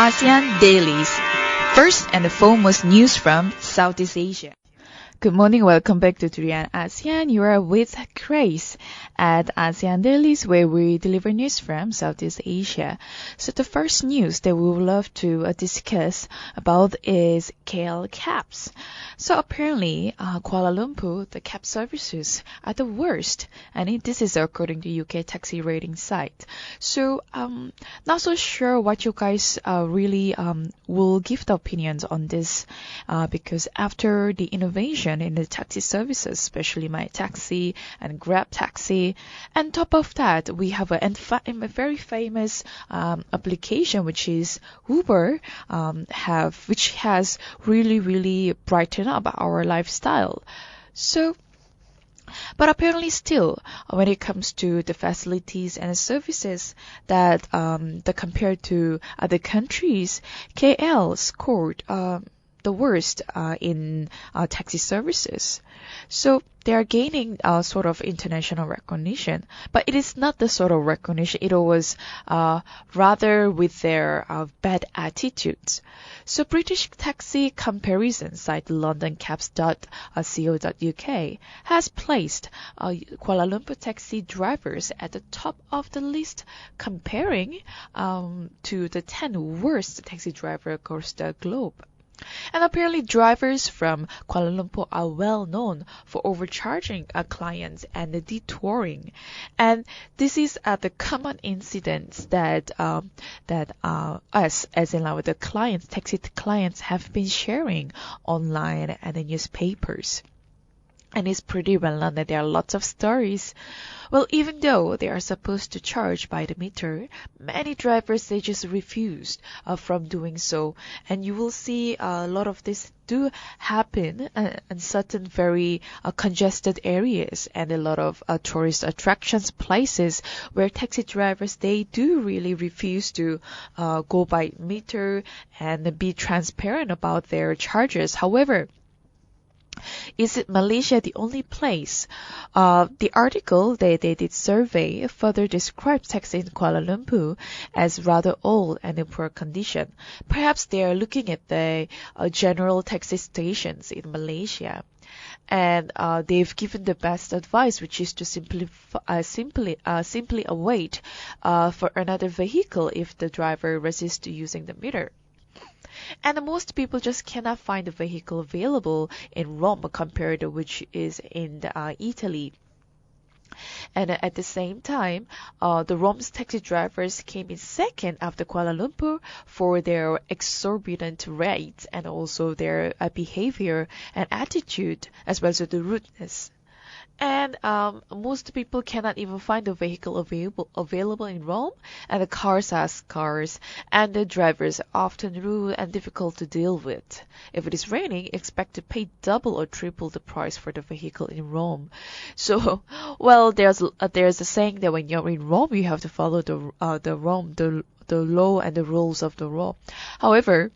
ASEAN Dailies. First and foremost news from Southeast Asia. Good morning, welcome back to Durian ASEAN. You are with Grace at ASEAN Dailies, where we deliver news from Southeast Asia. So the first news that we would love to discuss about is KL cabs. So apparently, Kuala Lumpur, the cab services are the worst, and this is according to UK taxi rating site. So not so sure what you guys really will give the opinions on this, because after the innovation in the taxi services, especially My Taxi and Grab Taxi. And top of that, we have a very famous application, which is Uber, which has really brightened up our lifestyle. So, but apparently still, when it comes to the facilities and the services that compared to other countries, KL scored the worst in taxi services. So they are gaining sort of international recognition, but it is not the sort of recognition. It was rather with their bad attitudes. So British taxi comparison site londoncabs.co.uk has placed Kuala Lumpur taxi drivers at the top of the list, comparing to the 10 worst taxi drivers across the globe. And apparently drivers from Kuala Lumpur are well known for overcharging clients and detouring. And this is the common incidents that us, as in with the clients, taxi clients, have been sharing online and the newspapers. And it's pretty well known that there are lots of stories. Well, even though they are supposed to charge by the meter, many drivers, they just refused from doing so. And you will see a lot of this do happen in certain very congested areas and a lot of tourist attractions places where taxi drivers, they do really refuse to go by meter and be transparent about their charges. However, is it Malaysia the only place? The article they did survey further describes taxi in Kuala Lumpur as rather old and in poor condition. Perhaps they are looking at the general taxi stations in Malaysia. And they've given the best advice, which is to simply await for another vehicle if the driver resists to using the meter. And most people just cannot find a vehicle available in Rome compared to which is in Italy. And at the same time, the Rome's taxi drivers came in second after Kuala Lumpur for their exorbitant rates and also their behavior and attitude, as well as the rudeness. And most people cannot even find a vehicle available in Rome, and the cars are scarce, and the drivers are often rude and difficult to deal with. If it is raining, expect to pay double or triple the price for the vehicle in Rome. So, well, there's a saying that when you're in Rome, you have to follow the law and the rules of the Rome. However,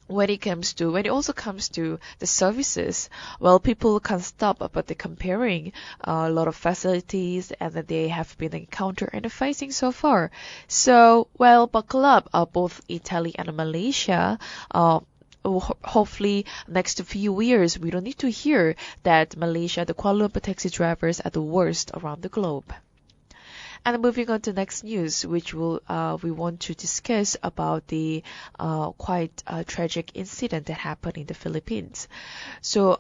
when it also comes to the services, well, people can't stop but they're comparing a lot of facilities and that they have been encountered and facing so far. So, well, buckle up, both Italy and Malaysia. Hopefully next few years we don't need to hear that Malaysia, the Kuala Lumpur taxi drivers, are the worst around the globe. And moving on to next news, which we want to discuss about the quite tragic incident that happened in the Philippines. So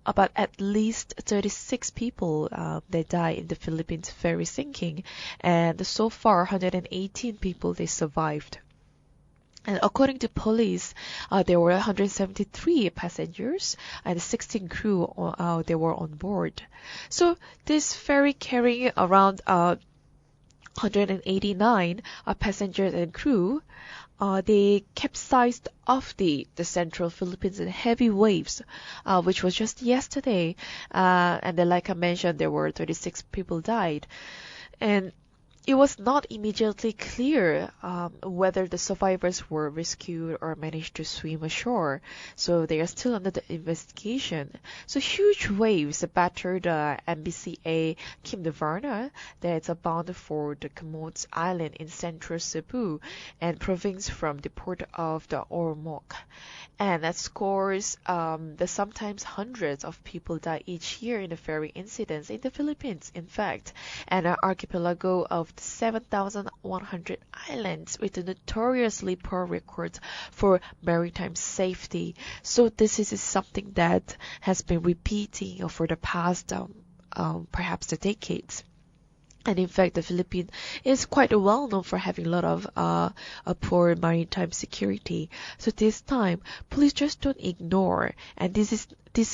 about at least 36 people they died in the Philippines ferry sinking, and so far 118 people they survived. And according to police, there were 173 passengers and 16 crew they were on board. So this ferry carrying around 189 passengers and crew, they capsized off the central Philippines in heavy waves, which was just yesterday. And then, like I mentioned, there were 36 people died. And it was not immediately clear whether the survivors were rescued or managed to swim ashore, so they are still under the investigation. So huge waves battered MBCA Kimdevarna, that's bound for the Comoros Island in central Cebu and province from the port of the Ormoc. And that scores, the sometimes hundreds of people die each year in the ferry incidents in the Philippines, in fact, and an archipelago of 7,100 islands with a notoriously poor record for maritime safety. So this is something that has been repeating for the past, perhaps the decades. And in fact, the Philippines is quite well known for having a lot of poor maritime security. So this time, please just don't ignore. And this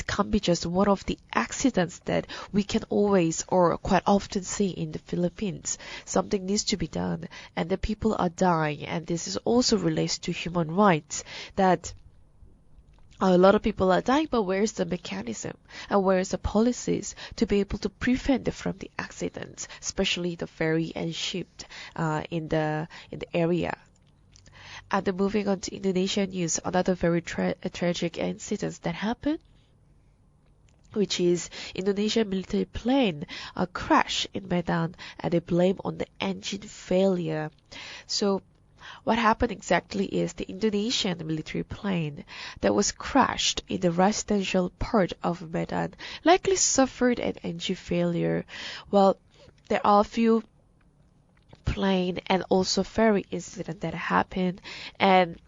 can be just one of the accidents that we can always or quite often see in the Philippines. Something needs to be done, and the people are dying. And this is also relates to human rights, that a lot of people are dying, but where is the mechanism and where is the policies to be able to prevent from the accidents, especially the ferry and ship in the area. And then moving on to Indonesian news, another very tragic incident that happened, which is Indonesian military plane crash in Medan, and they blame on the engine failure. So what happened exactly is the Indonesian military plane that was crashed in the residential part of Medan likely suffered an engine failure. Well, there are a few plane and also ferry incidents that happened, and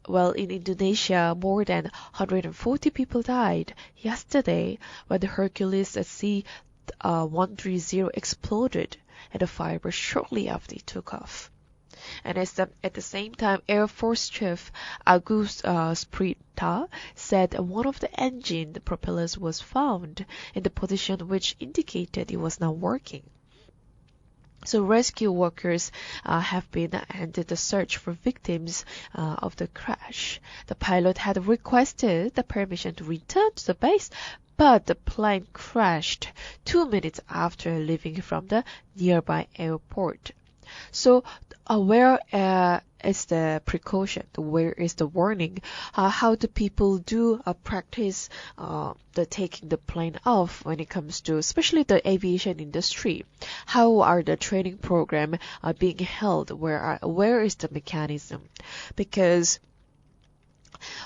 well, in Indonesia, more than 140 people died yesterday when the Hercules at C-130 exploded at a fiber shortly after it took off. And at the same time, Air Force Chief Agus Sprita said one of the engine propellers was found in the position which indicated it was not working. So rescue workers have been ended the search for victims of the crash. The pilot had requested the permission to return to the base, but the plane crashed 2 minutes after leaving from the nearby airport. So where is the precaution? Where is the warning? How do people do practice the taking the plane off when it comes to especially the aviation industry? How are the training program being held? Where is the mechanism? Because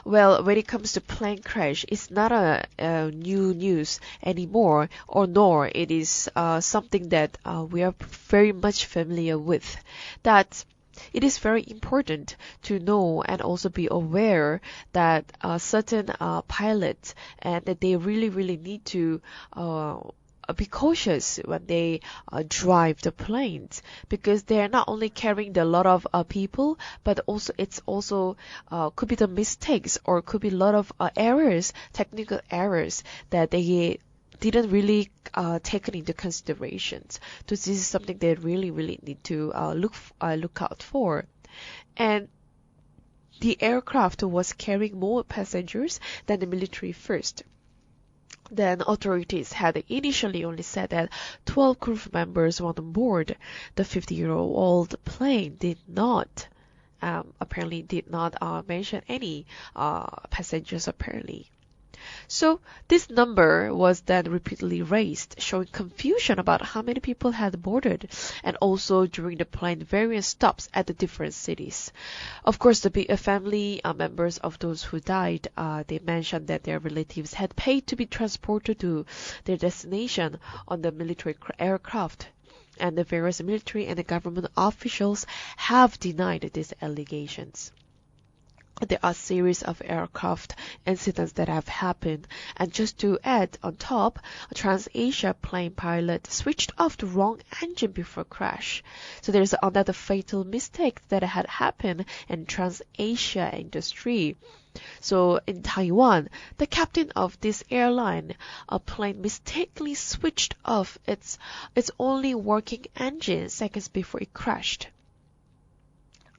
well, when it comes to plane crash, it's not a new news anymore, or nor it is something that we are very much familiar with. That it is very important to know and also be aware that certain pilots and that they really need to be cautious when they drive the planes, because they are not only carrying a lot of people, but also it's also could be the mistakes or could be a lot of errors, technical errors that they didn't really take into considerations. So this is something they really need to look out for. And the aircraft was carrying more passengers than the military first. Then authorities had initially only said that 12 crew members were on board. The 50-year-old plane did not mention any passengers apparently. So this number was then repeatedly raised, showing confusion about how many people had boarded, and also during the plane various stops at the different cities. Of course, the family members of those who died, they mentioned that their relatives had paid to be transported to their destination on the military aircraft, and the various military and the government officials have denied these allegations. There are a series of aircraft incidents that have happened, and just to add on top, a Trans-Asia plane pilot switched off the wrong engine before crash. So there's another fatal mistake that had happened in Trans-Asia industry. So in Taiwan, the captain of this airline, a plane mistakenly switched off its only working engine seconds before it crashed.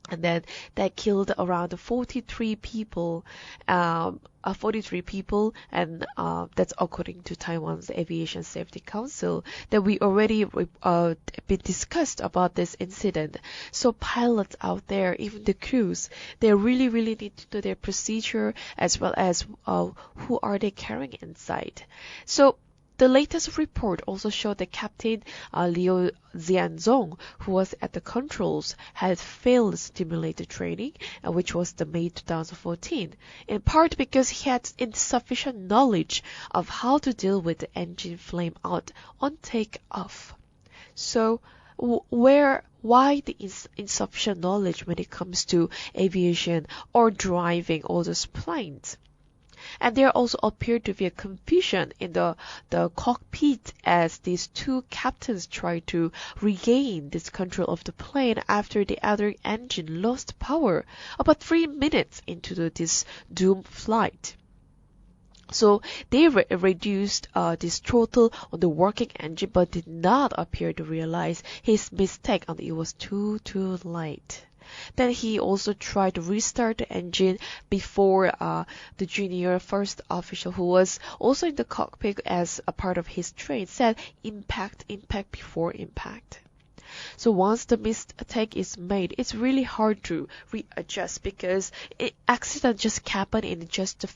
And then that killed around 43 people, and that's according to Taiwan's Aviation Safety Council, that we already been discussed about this incident. So pilots out there, even the crews, they really need to know their procedure as well as who are they carrying inside. So the latest report also showed that Captain Liu Xianzong, who was at the controls, had failed simulator training, which was the May 2014, in part because he had insufficient knowledge of how to deal with the engine flame out on takeoff. So why the insufficient knowledge when it comes to aviation or driving all those planes? And there also appeared to be a confusion in the cockpit as these two captains tried to regain this control of the plane after the other engine lost power about 3 minutes into this doomed flight. So they reduced this throttle on the working engine, but did not appear to realize his mistake, and it was too late. Then he also tried to restart the engine before the junior first official, who was also in the cockpit as a part of his train, said impact before impact. So once the mistake is made, it's really hard to readjust because accident just happen in just a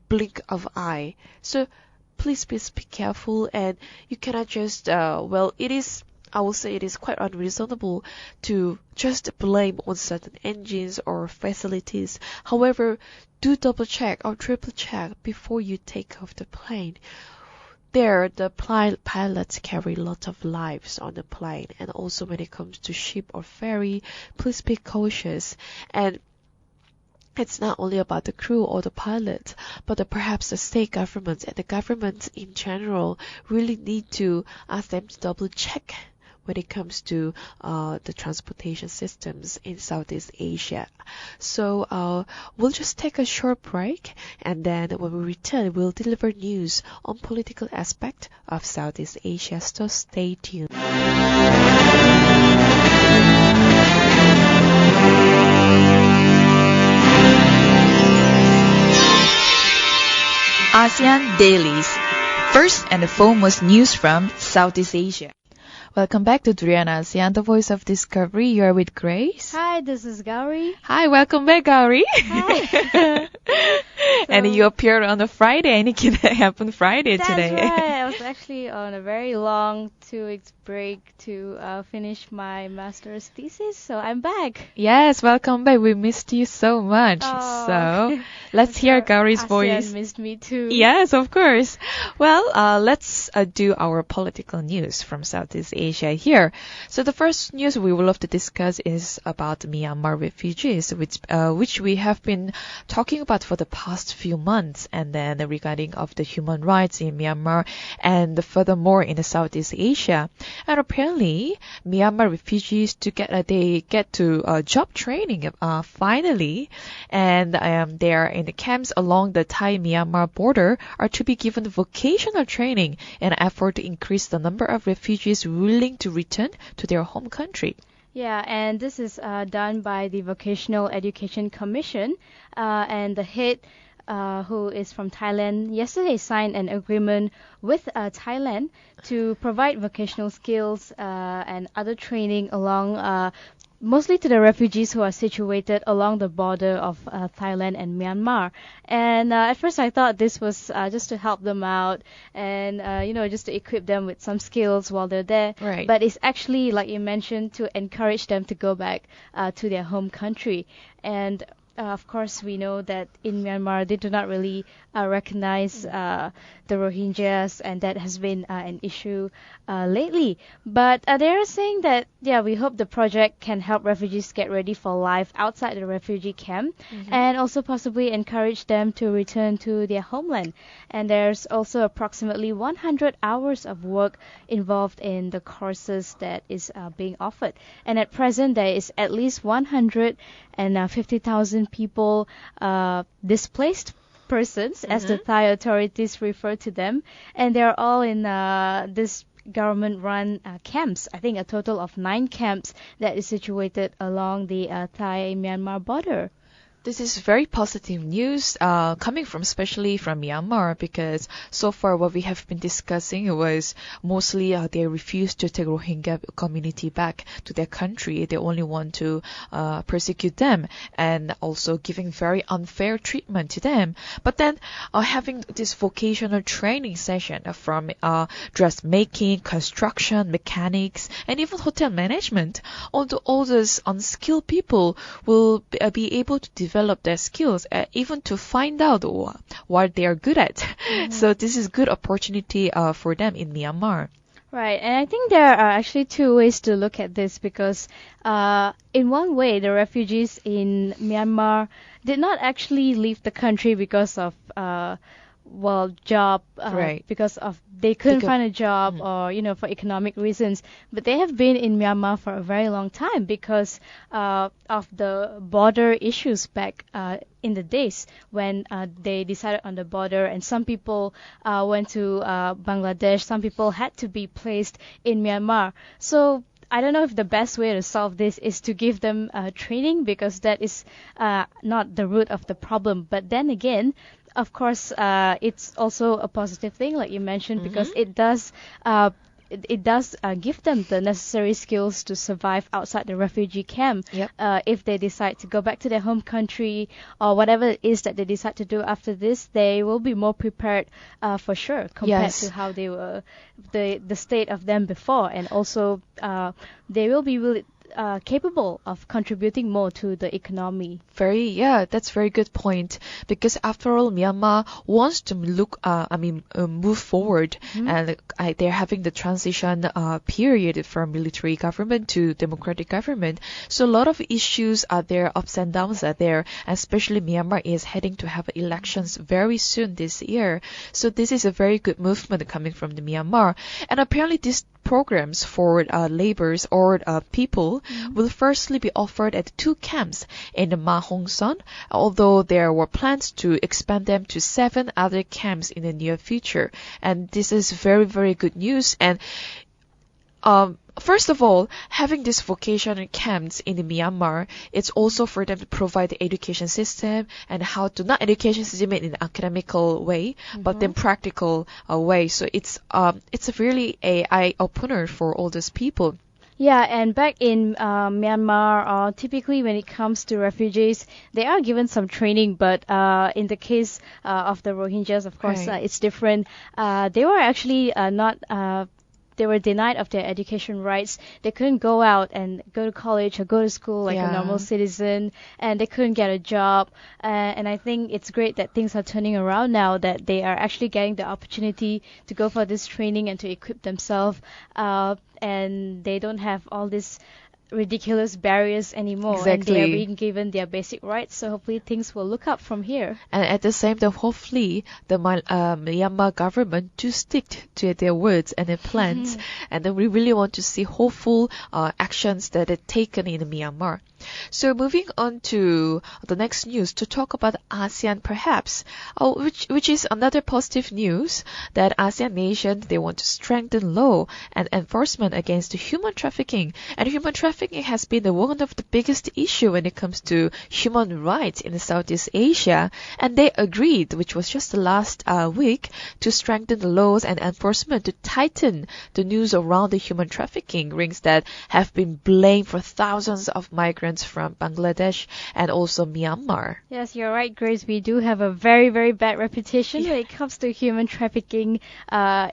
blink of eye. So please be careful, and you cannot just I will say it is quite unreasonable to just blame on certain engines or facilities. However, do double check or triple check before you take off the plane. There, the pilots carry a lot of lives on the plane, and also when it comes to ship or ferry, please be cautious. And it's not only about the crew or the pilot, but perhaps the state governments and the governments in general really need to ask them to double check when it comes to the transportation systems in Southeast Asia. So we'll just take a short break, and then when we return, we'll deliver news on political aspect of Southeast Asia. So stay tuned. ASEAN Dailies. First and foremost news from Southeast Asia. Welcome back to Durian ASEAN, the voice of discovery. You are with Grace. Hi, this is Gowri. Hi, welcome back, Gowri. Hi. And you appeared on a Friday. Anything that happened Friday today? That's right. I was actually on a very long 2 weeks break to finish my master's thesis, so I'm back. Yes, welcome back. We missed you so much. Oh. So let's hear Gowri's voice. ASEAN missed me too. Yes, of course. Well, let's do our political news from Southeast Asia here. So the first news we would love to discuss is about Myanmar refugees, which we have been talking about for the past few months, and then regarding of the human rights in Myanmar and furthermore in the Southeast Asia. And apparently Myanmar refugees get to job training finally, and they are in the camps along the Thai-Myanmar border are to be given vocational training in an effort to increase the number of refugees willing to return to their home country. Yeah, and this is done by the Vocational Education Commission, and the head, who is from Thailand, yesterday signed an agreement with Thailand to provide vocational skills and other training along mostly to the refugees who are situated along the border of Thailand and Myanmar. And at first I thought this was just to help them out and, just to equip them with some skills while they're there. Right. But it's actually, like you mentioned, to encourage them to go back to their home country. And of course, we know that in Myanmar, they do not really recognize the Rohingyas, and that has been an issue lately. But they are saying that, we hope the project can help refugees get ready for life outside the refugee camp, and also possibly encourage them to return to their homeland. And there's also approximately 100 hours of work involved in the courses that is being offered. And at present, there is at least 150,000 people displaced persons, as the Thai authorities refer to them, and they're all in this government-run camps. I think a total of 9 camps that is situated along the Thai-Myanmar border. This is very positive news coming from especially from Myanmar, because so far what we have been discussing was mostly they refuse to take Rohingya community back to their country. They only want to persecute them and also giving very unfair treatment to them. But then having this vocational training session from dressmaking, construction, mechanics, and even hotel management, although all those unskilled people will be able to develop their skills, even to find out what they are good at. Mm-hmm. So this is good opportunity for them in Myanmar. Right, and I think there are actually 2 ways to look at this, because in one way, the refugees in Myanmar did not actually leave the country because of job, right. because of they couldn't find a job or, for economic reasons. But they have been in Myanmar for a very long time because of the border issues back in the days when they decided on the border, and some people went to Bangladesh, some people had to be placed in Myanmar. So I don't know if the best way to solve this is to give them training, because that is not the root of the problem. But then again, of course, it's also a positive thing, like you mentioned, because it does give them the necessary skills to survive outside the refugee camp. Yep. If they decide to go back to their home country or whatever it is that they decide to do after this, they will be more prepared for sure compared to how they were, the state of them before, and also they will be really capable of contributing more to the economy. That's very good point. Because after all, Myanmar wants to move forward, and they're having the transition period from military government to democratic government. So a lot of issues are there, ups and downs are there, and especially Myanmar is heading to have elections very soon this year. So this is a very good movement coming from the Myanmar. And apparently these programs for laborers or people will firstly be offered at 2 camps in the Ma Hong Son, although there were plans to expand them to 7 other camps in the near future. And this is very, very good news. And first of all, having these vocational camps in the Myanmar, it's also for them to provide the education system and how to, not education system in an academical way, but then practical way. So it's really a eye opener for all those people. Yeah, and back in Myanmar, typically when it comes to refugees, they are given some training, but in the case of the Rohingyas, of course, it's different. They were actually they were denied of their education rights. They couldn't go out and go to college or go to school like a normal citizen, and they couldn't get a job. And I think it's great that things are turning around now, that they are actually getting the opportunity to go for this training and to equip themselves, and they don't have all this ridiculous barriers anymore. Exactly. And they are being given their basic rights, so hopefully things will look up from here. And at the same time, hopefully the Myanmar government to stick to their words and their plans. And then we really want to see hopeful actions that are taken in Myanmar. So moving on to the next news to talk about ASEAN perhaps, which is another positive news, that ASEAN nations, they want to strengthen law and enforcement against human trafficking. And human trafficking has been one of the biggest issue when it comes to human rights in Southeast Asia. And they agreed, which was just the last week, to strengthen the laws and enforcement to tighten the news around the human trafficking rings that have been blamed for thousands of migrants from Bangladesh and also Myanmar. Yes, you're right, Grace. We do have a very, very bad reputation when it comes to human trafficking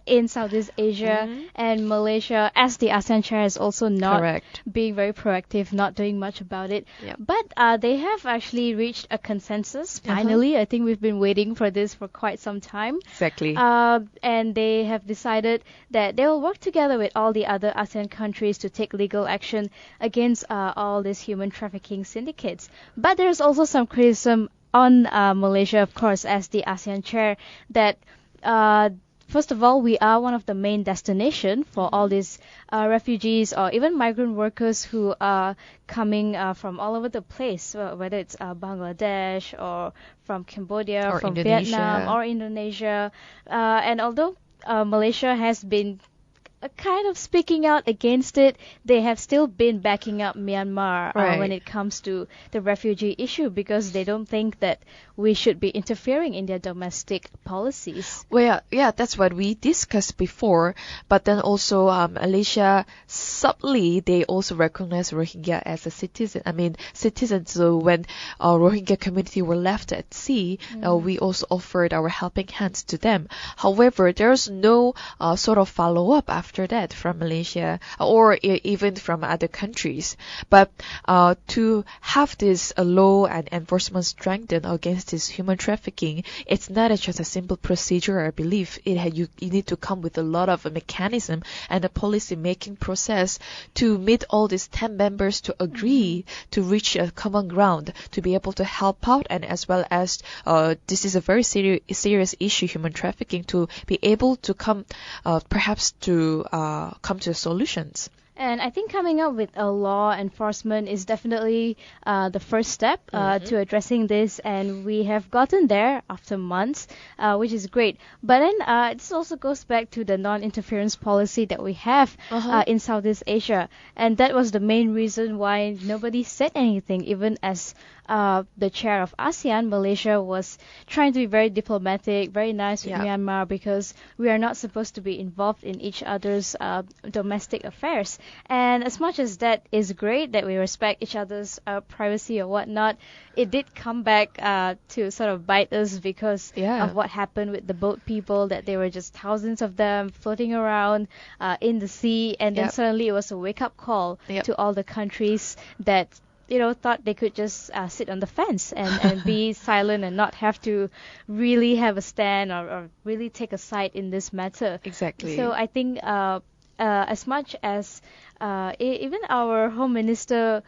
in Southeast Asia and Malaysia, as the ASEAN chair is also not being very proactive, not doing much about it. But they have actually reached a consensus, finally. I think we've been waiting for this for quite some time. Exactly. And they have decided that they will work together with all the other ASEAN countries to take legal action against all these human trafficking syndicates. But there's also some criticism on Malaysia, of course, as the ASEAN chair, that first of all, we are one of the main destination for all these refugees or even migrant workers who are coming from all over the place, whether it's Bangladesh or from Cambodia, or from Vietnam or Indonesia. And although Malaysia has been kind of speaking out against it, they have still been backing up Myanmar when it comes to the refugee issue, because they don't think that we should be interfering in their domestic policies. Well, yeah, that's what we discussed before. But then also Malaysia, subtly, they also recognize Rohingya as a citizen. I mean, citizens. So when Rohingya community were left at sea, we also offered our helping hands to them. However, there's no sort of follow-up after that from Malaysia or even from other countries. But to have this law and enforcement strengthened against this human trafficking, it's not just a simple procedure, I believe. You need to come with a lot of a mechanism and a policy making process to meet all these 10 members to agree to reach a common ground to be able to help out, and as well as this is a very serious issue, human trafficking, to be able to come perhaps to come to solutions. And I think coming up with a law enforcement is definitely the first step to addressing this, and we have gotten there after months, which is great. But then this also goes back to the non-interference policy that we have in Southeast Asia, and that was the main reason why nobody said anything, even as the chair of ASEAN, Malaysia, was trying to be very diplomatic, very nice with Myanmar, because we are not supposed to be involved in each other's domestic affairs. And as much as that is great, that we respect each other's privacy or whatnot, it did come back to sort of bite us because of what happened with the boat people, that there were just thousands of them floating around in the sea, and then suddenly it was a wake-up call to all the countries that thought they could just sit on the fence and be silent and not have to really have a stand or really take a side in this matter. Exactly. So I think as much as even our Home Minister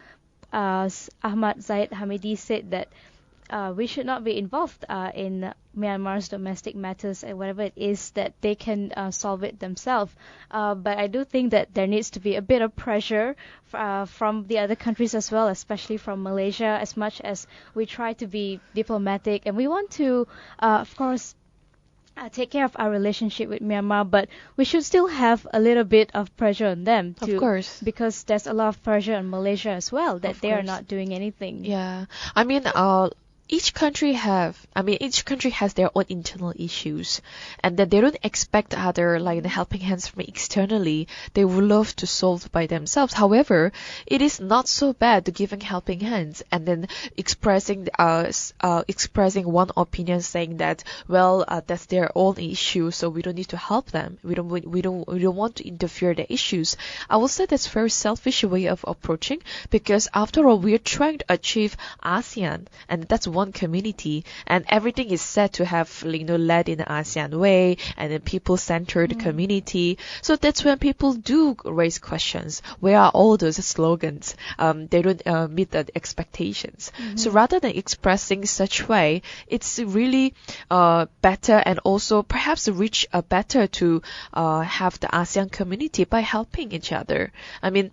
Ahmad Zahid Hamidi said that we should not be involved in Myanmar's domestic matters, and whatever it is, that they can solve it themselves. But I do think that there needs to be a bit of pressure from the other countries as well, especially from Malaysia, as much as we try to be diplomatic. And we want to, of course, take care of our relationship with Myanmar, but we should still have a little bit of pressure on them too, of course, because there's a lot of pressure on Malaysia as well, that they are not doing anything. Yeah, I mean, each country has their own internal issues, and that they don't expect other helping hands from externally. They would love to solve by themselves. However, it is not so bad to giving helping hands and then expressing one opinion, saying that that's their own issue, so we don't need to help them. We don't want to interfere the issues. I will say that's a very selfish way of approaching, because after all, we are trying to achieve ASEAN, and that's one community, and everything is said to have led in the ASEAN way, and a people-centered community. So that's when people do raise questions. Where are all those slogans? They don't meet the expectations. So rather than expressing such way, it's really better, and also perhaps reach better to have the ASEAN community by helping each other. I mean,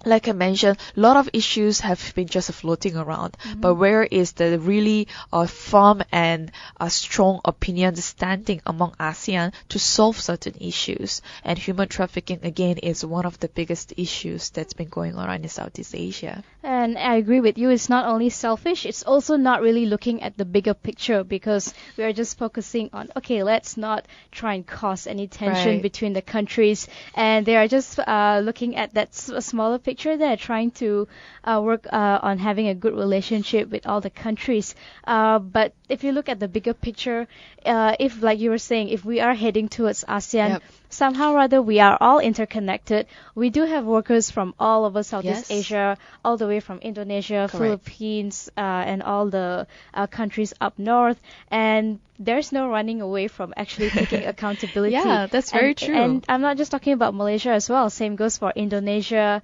like I mentioned, a lot of issues have been just floating around, but where is the really firm and strong opinion standing among ASEAN to solve certain issues? And human trafficking, again, is one of the biggest issues that's been going on in Southeast Asia. And I agree with you, it's not only selfish, it's also not really looking at the bigger picture, because we are just focusing on, okay, let's not try and cause any tension between the countries, and they are just looking at that smaller picture. They're trying to work on having a good relationship with all the countries. But if you look at the bigger picture, if, like you were saying, if we are heading towards ASEAN, somehow or other we are all interconnected. We do have workers from all over Southeast Asia, all the way from Indonesia, Philippines, and all the countries up north. And there's no running away from actually taking accountability. Yeah, that's very true. And I'm not just talking about Malaysia as well. Same goes for Indonesia.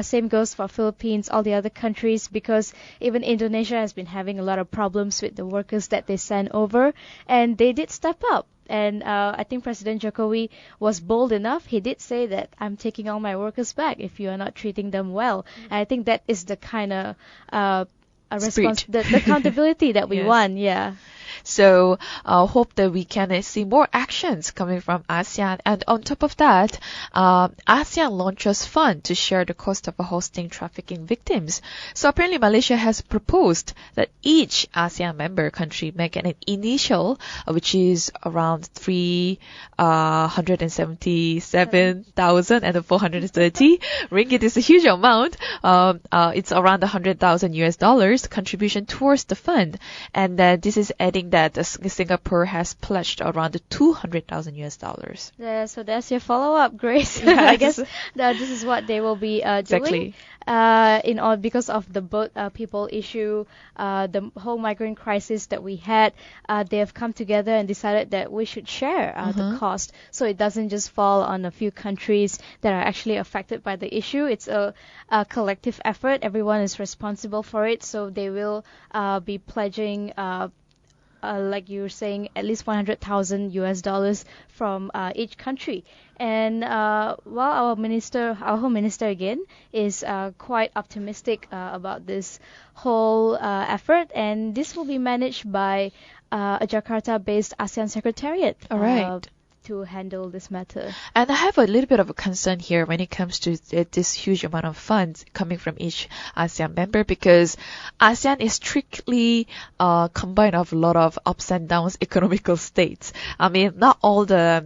Same goes for Philippines, all the other countries, because even Indonesia has been having a lot of problems with the workers that they send over, and they did step up. And I think President Jokowi was bold enough. He did say that I'm taking all my workers back if you are not treating them well. And I think that is the kind of the accountability that we want. Yeah. So hope that we can see more actions coming from ASEAN. And on top of that, ASEAN launches fund to share the cost of hosting trafficking victims. So apparently Malaysia has proposed that each ASEAN member country make an initial, which is around 377,430 ringgit. Is a huge amount. It's around $100,000 contribution towards the fund, and this is adding that Singapore has pledged around $200,000. Yeah, so that's your follow-up, Grace. Yes. I guess this is what they will be Exactly. doing. Because of the boat people issue, the whole migrant crisis that we had, they have come together and decided that we should share the cost, so it doesn't just fall on a few countries that are actually affected by the issue. It's a collective effort. Everyone is responsible for it, so they will be pledging, like you were saying, at least $100,000 from each country. And while our home minister again is quite optimistic about this whole effort, and this will be managed by a Jakarta-based ASEAN Secretariat. All right. To handle this matter. And I have a little bit of a concern here when it comes to this huge amount of funds coming from each ASEAN member, because ASEAN is strictly combined of a lot of ups and downs economical states. I mean, not all the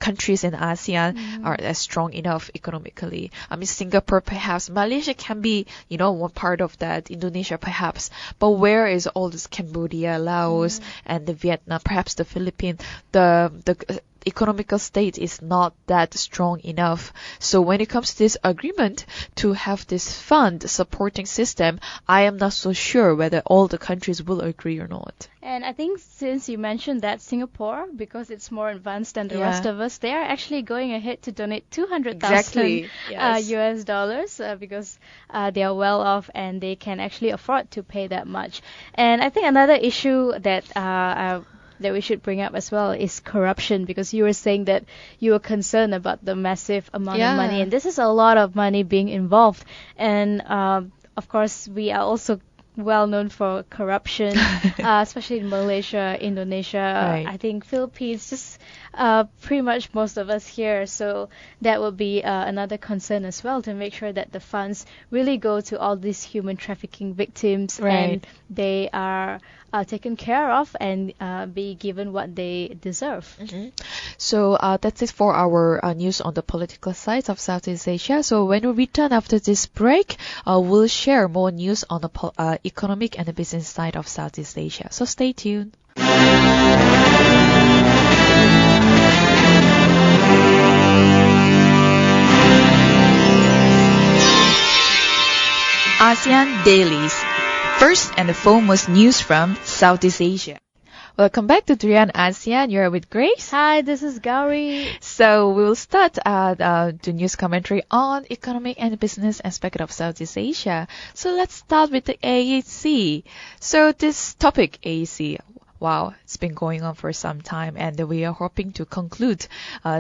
countries in ASEAN are as strong enough economically. I mean, Singapore perhaps, Malaysia can be, one part of that, Indonesia perhaps, but where is all this Cambodia, Laos, and the Vietnam, perhaps the Philippines, the economical state is not that strong enough. So when it comes to this agreement to have this fund supporting system, I am not so sure whether all the countries will agree or not. And I think since you mentioned that, Singapore, because it's more advanced than the rest of us, they are actually going ahead to donate $200,000 US dollars because they are well off and they can actually afford to pay that much. And I think another issue that we should bring up as well is corruption, because you were saying that you were concerned about the massive amount of money, and this is a lot of money being involved. And of course, we are also well known for corruption, especially in Malaysia, Indonesia, I think Philippines, just pretty much most of us here. So that will be another concern as well, to make sure that the funds really go to all these human trafficking victims and they are taken care of and be given what they deserve. So that's it for our news on the political side of Southeast Asia. So when we return after this break, we'll share more news on the economic and the business side of Southeast Asia. So stay tuned. ASEAN Dailies. First and foremost news from Southeast Asia. Welcome back to Trian ASEAN. You're with Grace. Hi, this is Gowri. So we'll start the news commentary on economic and business aspect of Southeast Asia. So let's start with the AEC. So this topic, AEC, wow, it's been going on for some time, and we are hoping to conclude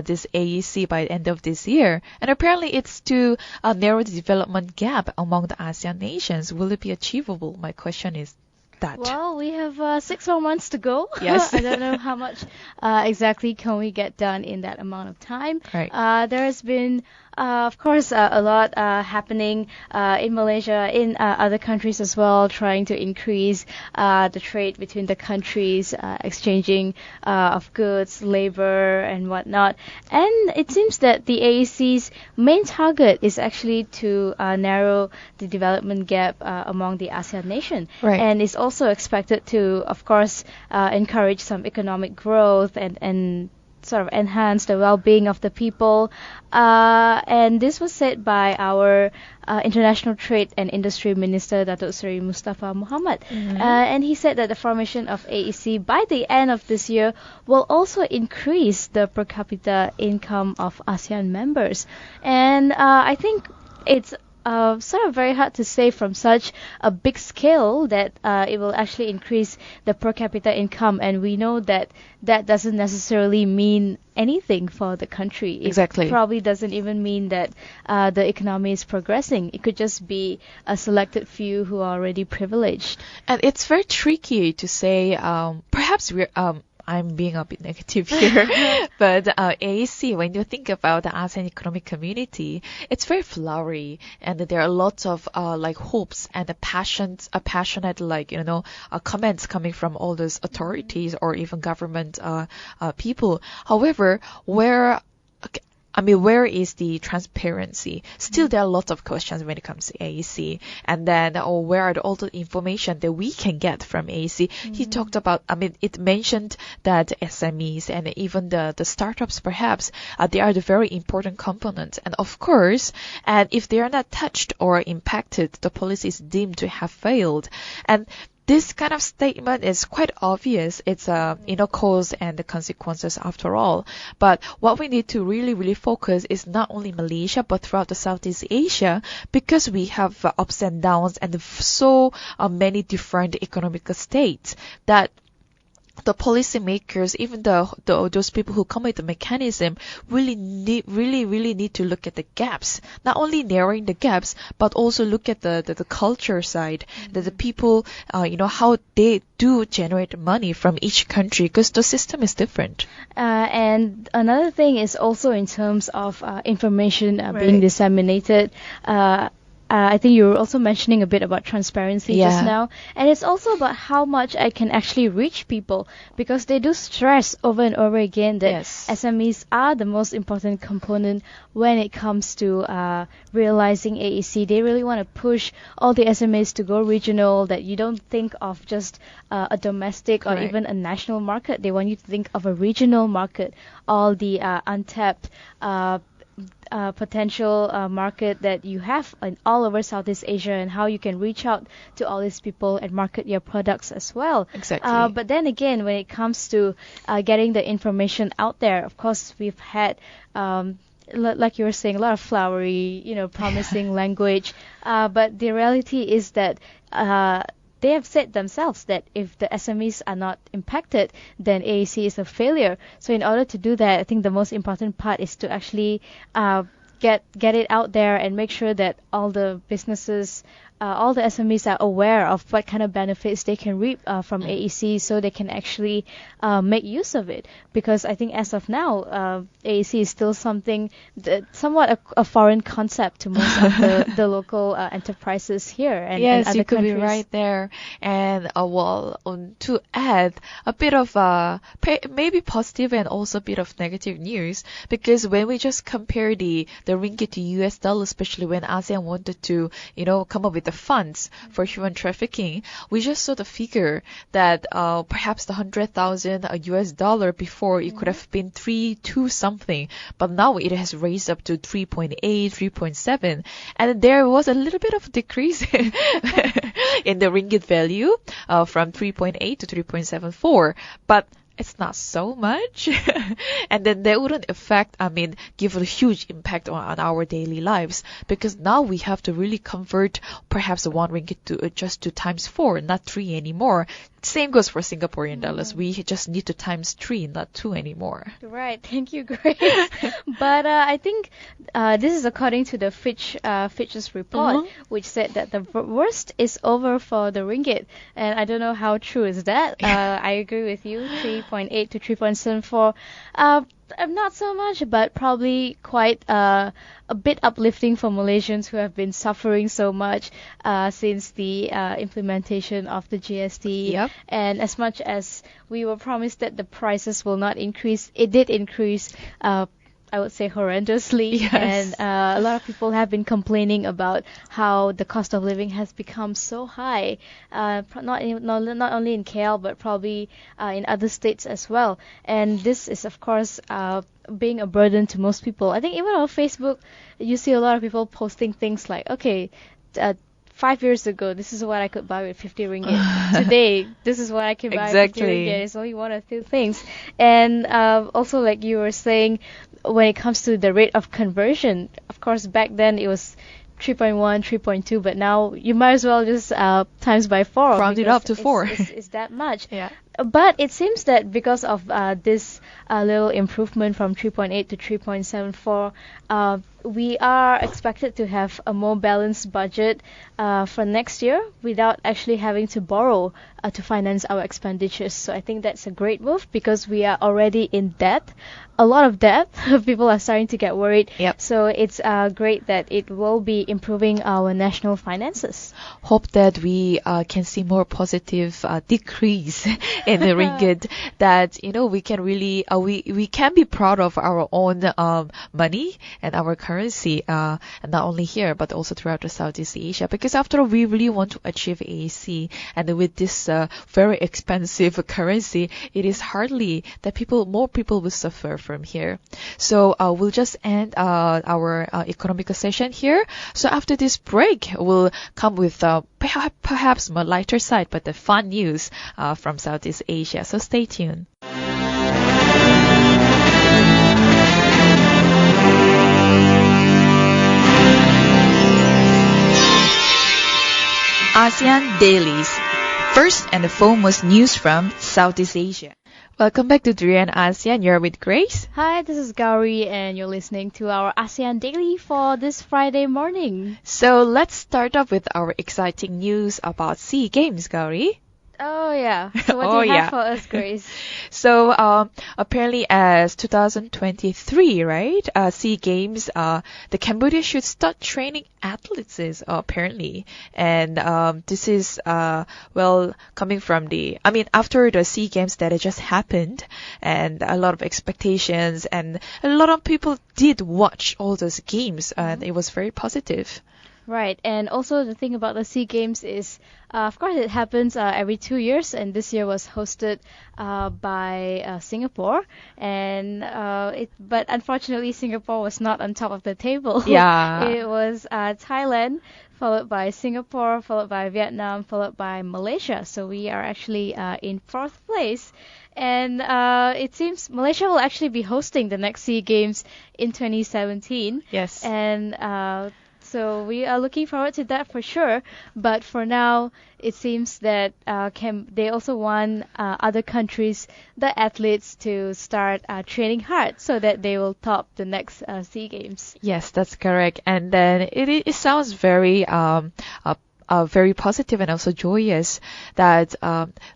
this AEC by the end of this year. And apparently it's to narrow the development gap among the ASEAN nations. Will it be achievable? My question is that. Well, we have 6 more months to go. Yes. I don't know how much exactly can we get done in that amount of time. Right. There has been, of course, a lot happening in Malaysia, in other countries as well, trying to increase the trade between the countries, exchanging of goods, labor, and whatnot. And it seems that the AEC's main target is actually to narrow the development gap among the ASEAN nation. Right. And it's also expected to, of course, encourage some economic growth and sort of enhance the well-being of the people. And this was said by our International Trade and Industry Minister, Datuk Seri Mustafa Muhammad. And he said that the formation of AEC by the end of this year will also increase the per capita income of ASEAN members. And I think it's sort of very hard to say from such a big scale that it will actually increase the per capita income, and we know that that doesn't necessarily mean anything for the country. It Exactly. probably doesn't even mean that the economy is progressing. It could just be a selected few who are already privileged. And it's very tricky to say, perhaps I'm being a bit negative here, but AEC, when you think about the ASEAN Economic Community, it's very flowery, and there are lots of like hopes and the passionate like comments coming from all those authorities or even government people. However, where is the transparency? Still, there are lots of questions when it comes to AEC. And then, where are all the information that we can get from AEC? He talked about, it mentioned that SMEs and even the startups, perhaps, they are the very important component. And of course, and if they are not touched or impacted, the policy is deemed to have failed. And this kind of statement is quite obvious. It's cause and the consequences after all. But what we need to really, really focus is not only Malaysia, but throughout the Southeast Asia, because we have ups and downs and so many different economic states that the policymakers, even those people who come with the mechanism, really need to look at the gaps. Not only narrowing the gaps, but also look at the culture side, that the people, how they do generate money from each country, because the system is different. And another thing is also in terms of information being Right. disseminated. I think you were also mentioning a bit about transparency just Yeah. now. And it's also about how much I can actually reach people, because they do stress over and over again that Yes. SMEs are the most important component when it comes to realizing AEC. They really want to push all the SMEs to go regional, that you don't think of just a domestic or Correct. even a national market. They want you to think of a regional market, all the untapped potential market that you have in all over Southeast Asia, and how you can reach out to all these people and market your products as well. Exactly. But then again, when it comes to getting the information out there, of course, we've had like you were saying, a lot of flowery, promising language. But the reality is that they have said themselves that if the SMEs are not impacted, then AEC is a failure. So in order to do that, I think the most important part is to actually get it out there and make sure that all the businesses, all the SMEs are aware of what kind of benefits they can reap from AEC, so they can actually make use of it. Because I think as of now, AEC is still something somewhat a foreign concept to most of the local enterprises here and Yes, other you could countries. be right there. And to add a bit of maybe positive and also a bit of negative news, because when we just compare the ringgit to US dollar, especially when ASEAN wanted to come up with the funds for human trafficking, we just saw the figure that perhaps the 100,000 US dollar before it could have been 3.2 something, but now it has raised up to 3.8, 3.7, and there was a little bit of decrease in the ringgit value from 3.8 to 3.74, but it's not so much. And then that wouldn't give a huge impact on our daily lives, because now we have to really convert perhaps 1 ringgit to just to times 4, not 3 anymore. Same goes for Singaporean dollars. We just need to times 3, not 2 anymore. Right, thank you, Grace. But I think this is according to the Fitch's report, which said that the worst is over for the ringgit. And I don't know how true is that. I agree with you, 3.8 to 3.74. Not so much, but probably quite a bit uplifting for Malaysians who have been suffering so much since the implementation of the GST. Yep. And as much as we were promised that the prices will not increase, it did increase. I would say horrendously. Yes. And a lot of people have been complaining about how the cost of living has become so high, not only in KL, but probably in other states as well. And this is, of course, being a burden to most people. I think even on Facebook, you see a lot of people posting things like, okay, 5 years ago, this is what I could buy with 50 ringgit. Today, this is what I can buy with 50 Exactly. ringgit. It's only one or two things. And also, like you were saying, when it comes to the rate of conversion, of course, back then it was 3.1, 3.2, but now you might as well just times by 4. Round it up to 4. It's that much. Yeah. But it seems that because of this little improvement from 3.8 to 3.74, we are expected to have a more balanced budget for next year without actually having to borrow to finance our expenditures. So I think that's a great move because we are already in debt, a lot of debt. People are starting to get worried. Yep. So it's great that it will be improving our national finances. Hope that we can see more positive decrease in the ringgit, that we can really we can be proud of our own money and our currency, and not only here but also throughout the Southeast Asia, because after all we really want to achieve AEC, and with this very expensive currency, it is hardly that more people will suffer from here. So we'll just end our economical session here. So after this break, we'll come with perhaps more lighter side, but the fun news from Southeast Asia. So stay tuned. ASEAN Dailies. First and the foremost news from Southeast Asia. Welcome back to Durian ASEAN. You're with Grace. Hi, this is Gowri, and you're listening to our ASEAN Daily for this Friday morning. So let's start off with our exciting news about SEA Games, Gowri. Oh yeah. So what do you have for us, Grace? So apparently as 2023, right? SEA Games, the Cambodia should start training athletes, apparently. And this is coming from after the SEA Games that it just happened, and a lot of expectations, and a lot of people did watch all those games, and it was very positive. Right, and also the thing about the SEA Games is, of course, it happens every 2 years, and this year was hosted by Singapore, and but unfortunately Singapore was not on top of the table. Yeah. It was Thailand, followed by Singapore, followed by Vietnam, followed by Malaysia. So we are actually in 4th place. And it seems Malaysia will actually be hosting the next SEA Games in 2017. Yes. And so we are looking forward to that for sure. But for now, it seems that they also want other countries, the athletes, to start training hard so that they will top the next SEA Games. Yes, that's correct. And then it sounds very very positive and also joyous that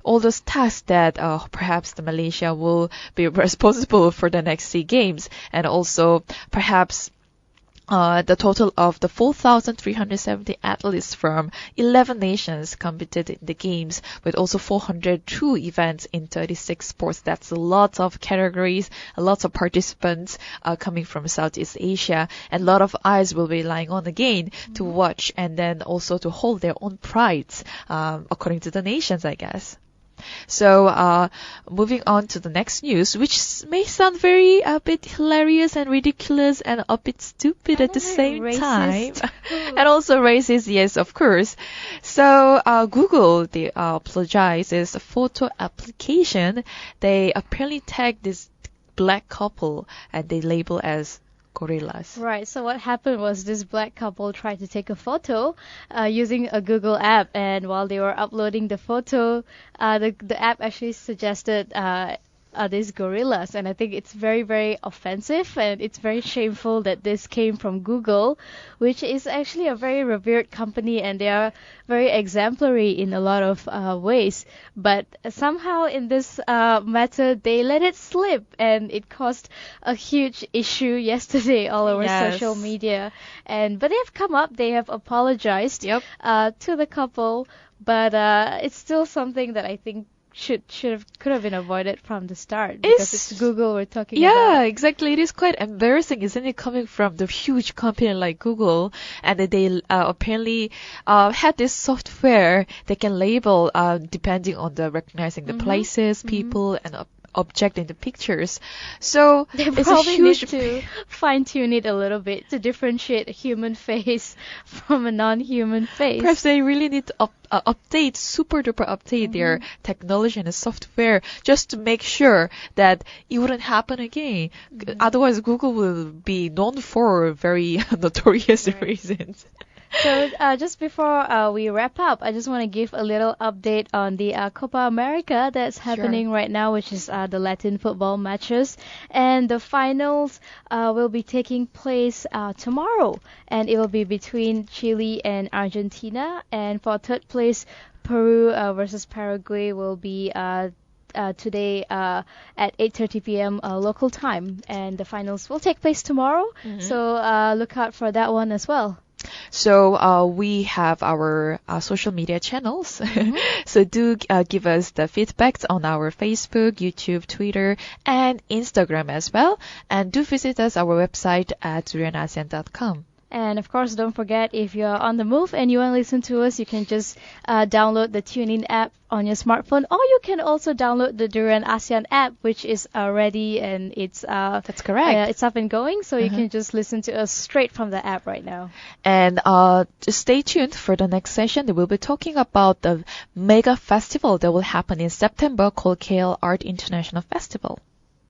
all those tasks that perhaps the Malaysia will be responsible for the next SEA Games, and also perhaps the total of the 4,370 athletes from 11 nations competed in the games, with also 402 events in 36 sports. That's a lot of categories, a lot of participants coming from Southeast Asia, and a lot of eyes will be lying on again to watch, and then also to hold their own prides according to the nations, I guess. So, moving on to the next news, which may sound very a bit hilarious and ridiculous and a bit stupid at the same racist time. And also racist, yes, of course. So, Google, they apologizes photo application. They apparently tagged this black couple and they label as gorillas. Right, so what happened was this black couple tried to take a photo using a Google app, and while they were uploading the photo, the app actually suggested these gorillas, and I think it's very, very offensive, and it's very shameful that this came from Google, which is actually a very revered company, and they are very exemplary in a lot of ways. But somehow in this matter, they let it slip, and it caused a huge issue yesterday all over social media. But they have come up, they have apologized to the couple, but it's still something that I think could have been avoided from the start, because it's Google we're talking about. Yeah, exactly. It is quite embarrassing, isn't it, coming from the huge company like Google, and that they apparently had this software they can label depending on the recognizing the places, people, and object in the pictures. So they it's probably a huge need to fine-tune it a little bit to differentiate a human face from a non-human face. Perhaps they really need to update, super duper update their technology and the software just to make sure that it wouldn't happen again. Otherwise, Google will be known for very notorious reasons. So just before we wrap up, I just want to give a little update on the Copa America that's happening right now, which is the Latin football matches. And the finals will be taking place tomorrow, and it will be between Chile and Argentina. And for third place, Peru versus Paraguay will be today at 8:30 p.m. Local time, and the finals will take place tomorrow. So look out for that one as well. So we have our social media channels. So do give us the feedbacks on our Facebook, YouTube, Twitter, and Instagram as well. And do visit us our website at durianasian.com. And of course, don't forget, if you're on the move and you want to listen to us, you can just download the TuneIn app on your smartphone, or you can also download the Durian ASEAN app, which is ready and it's That's correct. It's up and going, so you can just listen to us straight from the app right now. And just stay tuned for the next session. We'll be talking about the mega festival that will happen in September called KL Art International Festival.